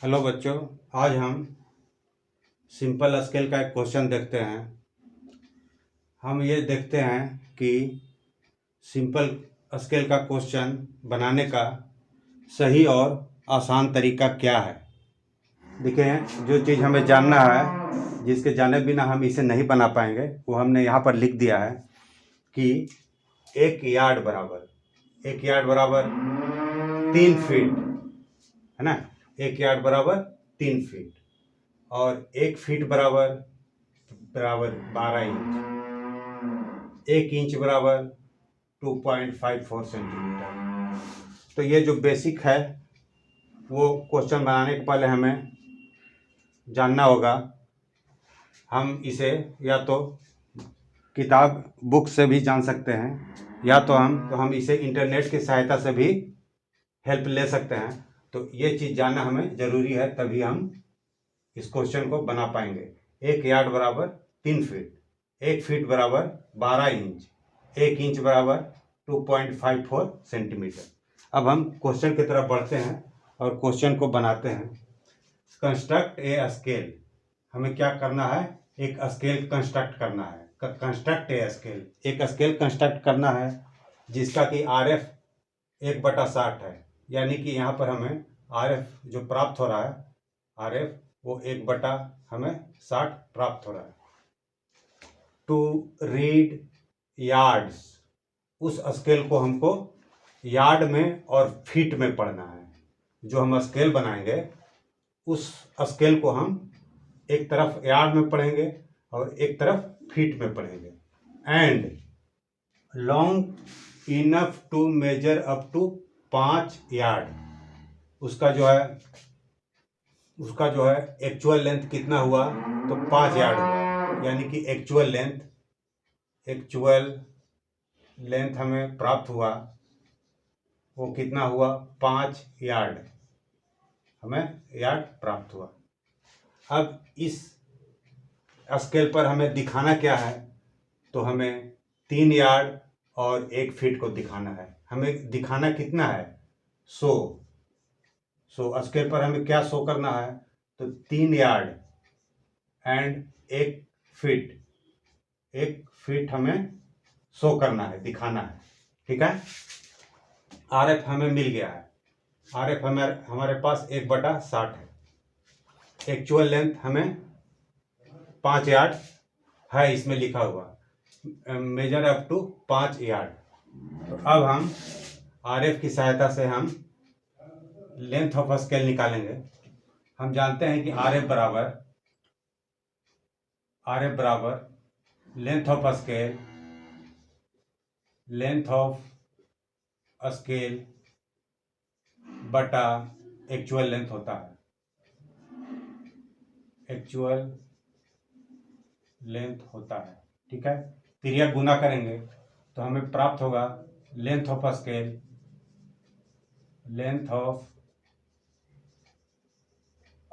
Hello बच्चों, आज हम सिंपल स्केल का एक क्वेश्चन देखते हैं। हम ये देखते हैं कि सिंपल स्केल का क्वेश्चन बनाने का सही और आसान तरीका क्या है। देखिए, जो चीज़ हमें जानना है, जिसके जाने बिना हम इसे नहीं बना पाएंगे, वो हमने यहाँ पर लिख दिया है कि एक यार्ड बराबर 3 फीट है ना। एक यार्ड बराबर 3 फीट और 1 फीट बराबर बराबर 12 इंच। 1 इंच बराबर 2.54 सेंटीमीटर। तो ये जो बेसिक है वो क्वेश्चन बनाने के पहले हमें जानना होगा। हम इसे या तो किताब बुक से भी जान सकते हैं, या तो हम इसे इंटरनेट की सहायता से भी हेल्प ले सकते हैं। तो ये चीज़ जानना हमें ज़रूरी है, तभी हम इस क्वेश्चन को बना पाएंगे। एक यार्ड बराबर 3 फीट, 1 फीट बराबर 12 इंच, 1 इंच बराबर 2.54 सेंटीमीटर। अब हम क्वेश्चन की तरफ बढ़ते हैं और क्वेश्चन को बनाते हैं। Construct a scale. हमें क्या करना है? एक स्केल कंस्ट्रक्ट करना है। कंस्ट्रक्ट ए स्केल, एक स्केल कंस्ट्रक्ट करना है जिसका कि RF 1/60 है। यानी कि यहाँ पर हमें RF जो प्राप्त हो रहा है, RF वो 1/60 प्राप्त हो रहा है। टू रीड यार्ड्स, उस स्केल को हमको यार्ड में और फीट में पढ़ना है। जो हम स्केल बनाएंगे उस स्केल को हम एक तरफ यार्ड में पढ़ेंगे और एक तरफ फीट में पढ़ेंगे। And long enough to measure up to 5 yard. उसका जो है एक्चुअल लेंथ कितना हुआ, तो 5 यार्ड हुआ। यानी कि एक्चुअल लेंथ हमें प्राप्त हुआ, वो कितना हुआ? 5 यार्ड हमें यार्ड प्राप्त हुआ। अब इस स्केल पर हमें दिखाना क्या है? तो हमें 3 यार्ड और 1 फीट को दिखाना है। हमें दिखाना कितना है? 100 स्केल पर हमें क्या शो करना है? तो 3 यार्ड एंड 1 फीट हमें शो करना है, दिखाना है। ठीक है। RF हमें मिल गया है। RF हमारे पास 1/60 है। एक्चुअल लेंथ हमें 5 यार्ड है, इसमें लिखा हुआ मेजर अप टू 5 यार्ड। तो अब हम RF की सहायता से हम लेंथ ऑफ स्केल निकालेंगे। हम जानते हैं कि RF बराबर लेंथ ऑफ स्केल बटा एक्चुअल लेंथ होता है। ठीक है। त्रिया गुना करेंगे तो हमें प्राप्त होगा लेंथ ऑफ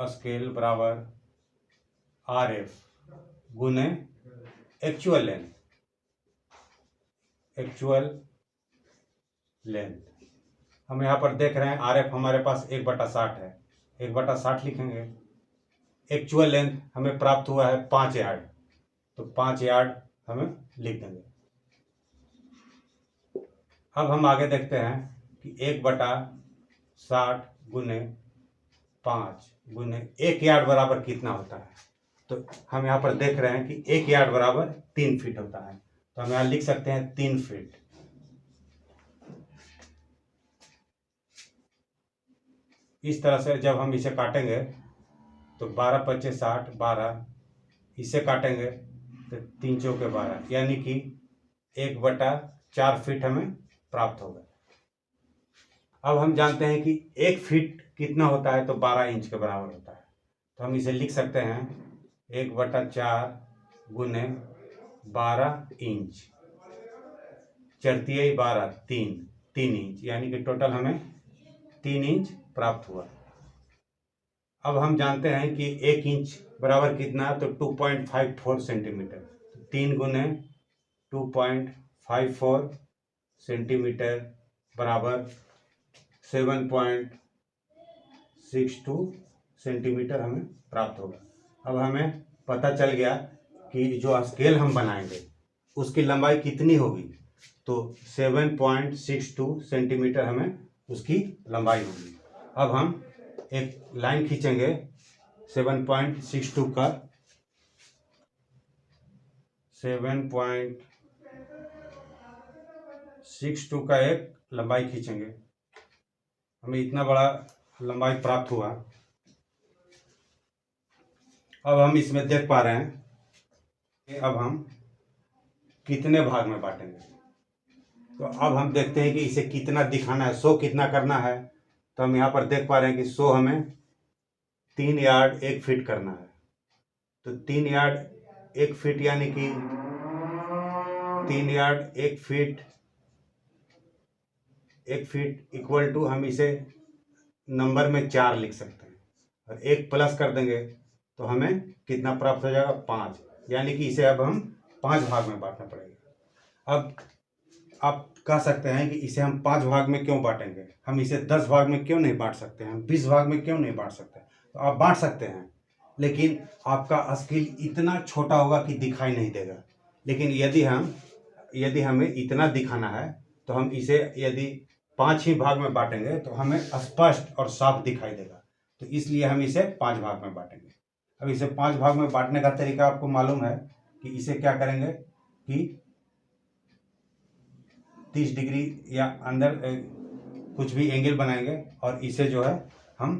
स्केल बराबर RF गुने एक्चुअल लेंथ। हम यहाँ पर देख रहे हैं RF हमारे पास 1/60 है। 1/60 लिखेंगे। एक्चुअल लेंथ हमें प्राप्त हुआ है 5 यार्ड, तो 5 यार्ड हमें लिख देंगे। अब हम आगे देखते हैं कि 1/60 गुने 5 गुने 1 यार्ड बराबर कितना होता है। तो हम यहाँ पर देख रहे हैं कि 1 यार्ड बराबर 3 फीट होता है। तो हम यहाँ लिख सकते हैं 3 फीट। इस तरह से जब हम इसे काटेंगे तो 12×5=60, 12 इसे काटेंगे तो 3 चौके 12, यानी कि 1/4 फीट हमें प्राप्त होगा। अब हम जानते हैं कि 1 फीट कितना होता है, तो 12 इंच के बराबर होता है। तो हम इसे लिख सकते हैं 1/4 गुने 12 इंच, 4×12 3 इंच, यानी कि टोटल हमें 3 इंच प्राप्त हुआ। अब हम जानते हैं कि 1 इंच बराबर कितना, तो 2.54 सेंटीमीटर। 3 गुने 2.54 सेंटीमीटर बराबर 7.62 सेंटीमीटर हमें प्राप्त होगा। अब हमें पता चल गया कि जो स्केल हम बनाएंगे उसकी लंबाई कितनी होगी, तो 7.62 सेंटीमीटर हमें उसकी लंबाई होगी। अब हम एक लाइन खींचेंगे 7.62 का 7.62 का एक लंबाई खींचेंगे। हमें इतना बड़ा लंबाई प्राप्त हुआ। अब हम इसमें देख पा रहे हैं कि अब हम कितने भाग में बांटेंगे। तो अब हम देखते हैं कि इसे कितना दिखाना है, शो कितना करना है। तो हम यहाँ पर देख पा रहे हैं कि शो हमें 3 यार्ड 1 फीट करना है। तो 3 यार्ड 1 फीट यानी कि 3 यार्ड 1 फीट इक्वल टू, हम इसे नंबर में 4 लिख सकते हैं और 1 प्लस कर देंगे तो हमें कितना प्राप्त हो जाएगा, 5। यानी कि इसे अब हम 5 भाग में बांटना पड़ेगा। अब आप कह सकते हैं कि इसे हम 5 भाग में क्यों बांटेंगे, हम इसे 10 भाग में क्यों नहीं बांट सकते, हम 20 भाग में क्यों नहीं बांट सकते। तो आप बांट सकते हैं, लेकिन आपका स्केल इतना छोटा होगा कि दिखाई नहीं देगा। लेकिन यदि हमें इतना दिखाना है तो हम इसे यदि 5 ही भाग में बांटेंगे तो हमें स्पष्ट और साफ दिखाई देगा। तो इसलिए हम इसे 5 भाग में बांटेंगे। अब इसे 5 भाग में बांटने का तरीका आपको मालूम है कि इसे क्या करेंगे कि 30 डिग्री या अंदर कुछ भी एंगल बनाएंगे और इसे जो है हम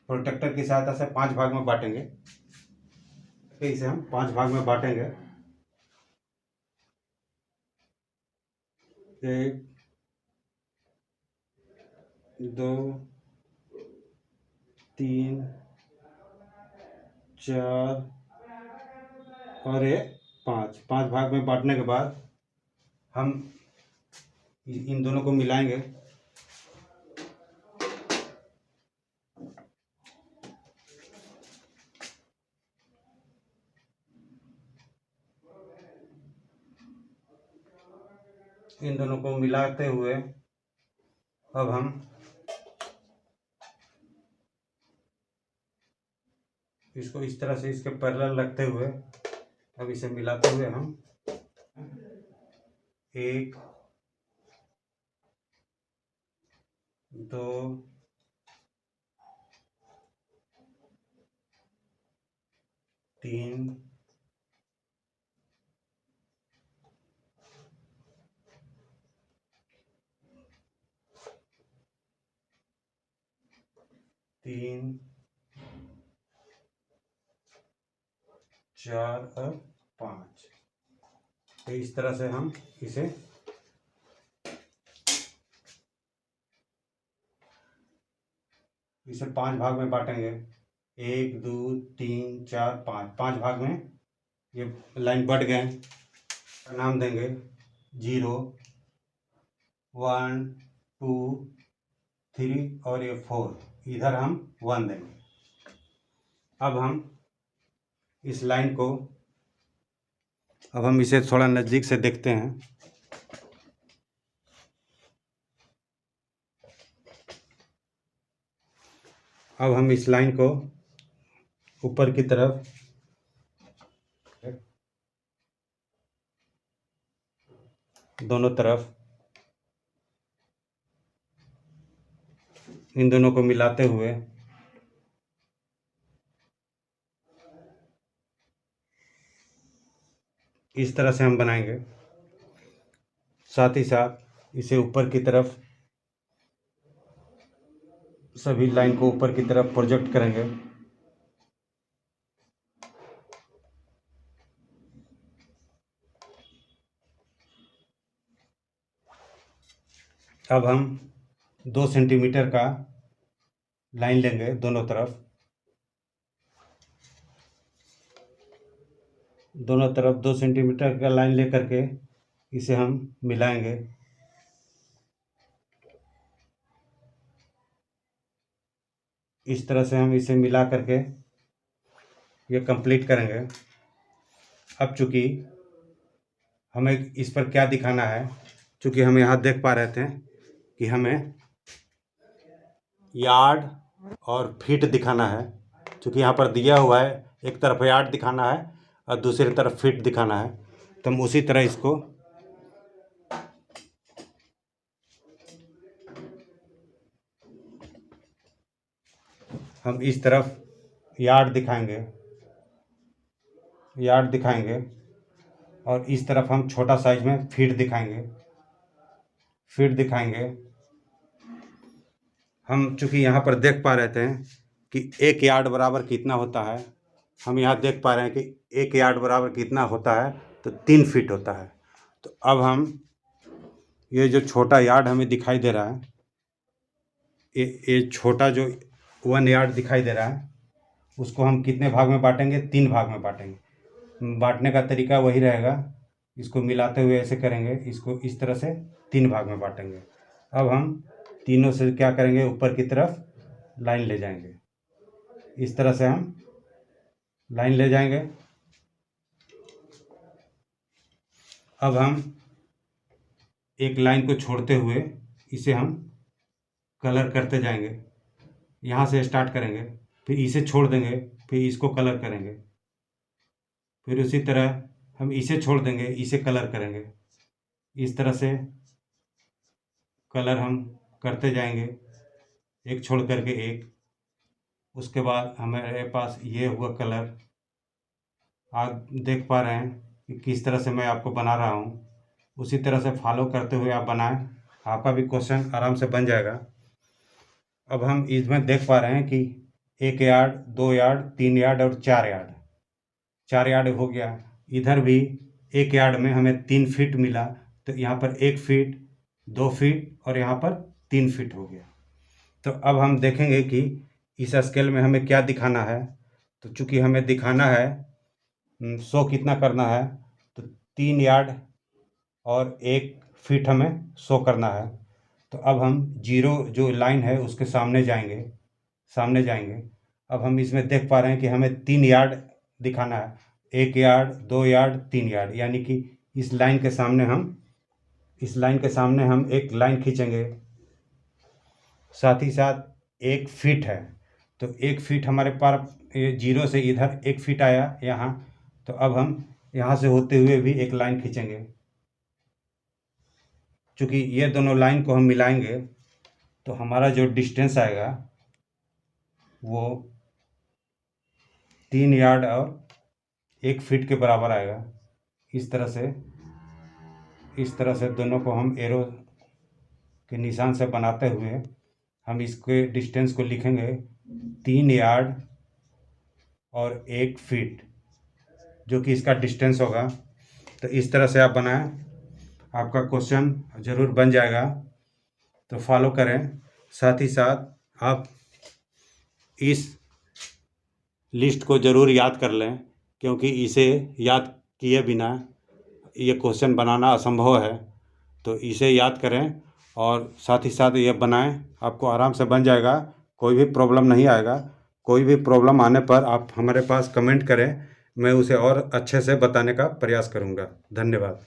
प्रोटेक्टर की सहायता से 5 भाग में बांटेंगे। तो इसे हम 5 भाग में बांटेंगे। 1 2 3 4 और ये 5 भाग में बांटने के बाद हम इन दोनों को मिलाएंगे। इन दोनों को मिलाते हुए अब हम इसको इस तरह से इसके पैरेलल रखते हुए अब इसे मिलाते हुए हम 1 2 3 3 4 और 5। तो इस तरह से हम इसे इसे 5 भाग में बांटेंगे। 1 2 3 4 5 भाग में ये लाइन बढ़ गए। नाम देंगे 0 1 2 3 और ये 4, इधर हम 1 देंगे। अब हम इस लाइन को, अब हम इसे थोड़ा नज़दीक से देखते हैं। अब हम इस लाइन को ऊपर की तरफ दोनों तरफ इन दोनों को मिलाते हुए इस तरह से हम बनाएंगे। साथ ही साथ इसे ऊपर की तरफ, सभी लाइन को ऊपर की तरफ प्रोजेक्ट करेंगे। अब हम 2 सेंटीमीटर का लाइन लेंगे दोनों तरफ 2 सेंटीमीटर का लाइन लेकर के इसे हम मिलाएंगे। इस तरह से हम इसे मिला करके ये कंप्लीट करेंगे। अब चूँकि हमें इस पर क्या दिखाना है, चूँकि हम यहाँ देख पा रहे थे कि हमें यार्ड और फीट दिखाना है, चूँकि यहाँ पर दिया हुआ है, एक तरफ यार्ड दिखाना है और दूसरी तरफ फीट दिखाना है, तो हम उसी तरह इसको हम इस तरफ यार्ड दिखाएंगे और इस तरफ हम छोटा साइज में फीट दिखाएंगे। हम चूँकि यहाँ पर देख पा रहे थे कि 1 यार्ड बराबर कितना होता है, हम यहाँ देख पा रहे हैं कि 1 यार्ड बराबर कितना होता है, तो 3 फीट होता है। तो अब हम ये जो छोटा यार्ड हमें दिखाई दे रहा है, ये छोटा जो 1 यार्ड दिखाई दे रहा है, उसको हम कितने भाग में बांटेंगे? 3 भाग में बांटेंगे। बांटने का तरीका वही रहेगा, इसको मिलाते हुए ऐसे करेंगे, इसको इस तरह से 3 भाग में बांटेंगे। अब हम तीनों से क्या करेंगे? ऊपर की तरफ लाइन ले जाएंगे। इस तरह से हम लाइन ले जाएंगे। अब हम एक लाइन को छोड़ते हुए इसे हम कलर करते जाएंगे। यहाँ से स्टार्ट करेंगे, फिर इसे छोड़ देंगे, फिर इसको कलर करेंगे, फिर उसी तरह हम इसे छोड़ देंगे, इसे कलर करेंगे। इस तरह से कलर हम करते जाएंगे, एक छोड़ करके एक। उसके बाद हमारे पास ये हुआ कलर। आप देख पा रहे हैं कि किस तरह से मैं आपको बना रहा हूँ, उसी तरह से फॉलो करते हुए आप बनाएं, आपका भी क्वेश्चन आराम से बन जाएगा। अब हम इसमें देख पा रहे हैं कि 1 यार्ड, 2 यार्ड, 3 यार्ड और 4 यार्ड। 4 यार्ड हो गया। इधर भी 1 यार्ड में हमें 3 फीट मिला, तो यहाँ पर 1 फीट, 2 फीट और यहाँ पर 3 फीट हो गया। तो अब हम देखेंगे कि इस स्केल में हमें क्या दिखाना है। तो चूँकि हमें दिखाना है 100 कितना करना है, तो 3 यार्ड और 1 फीट हमें 100 करना है। तो अब हम 0 जो लाइन है उसके सामने जाएंगे। अब हम इसमें देख पा रहे हैं कि हमें 3 यार्ड दिखाना है, 1 यार्ड, 2 यार्ड, 3 यार्ड, यानी कि इस लाइन के सामने हम एक लाइन खींचेंगे। साथ ही साथ 1 फीट है, तो 1 फीट हमारे पास 0 से इधर 1 फीट आया यहाँ, तो अब हम यहाँ से होते हुए भी एक लाइन खींचेंगे। चूँकि ये दोनों लाइन को हम मिलाएंगे तो हमारा जो डिस्टेंस आएगा वो 3 यार्ड और 1 फीट के बराबर आएगा। इस तरह से दोनों को हम एरो के निशान से बनाते हुए हम इसके डिस्टेंस को लिखेंगे 3 यार्ड और 1 फीट, जो कि इसका डिस्टेंस होगा। तो इस तरह से आप बनाएं, आपका क्वेश्चन ज़रूर बन जाएगा। तो फॉलो करें। साथ ही साथ आप इस लिस्ट को ज़रूर याद कर लें, क्योंकि इसे याद किए बिना ये क्वेश्चन बनाना असंभव है। तो इसे याद करें और साथ ही साथ ये बनाएं, आपको आराम से बन जाएगा, कोई भी प्रॉब्लम नहीं आएगा। कोई भी प्रॉब्लम आने पर आप हमारे पास कमेंट करें, मैं उसे और अच्छे से बताने का प्रयास करूँगा। धन्यवाद।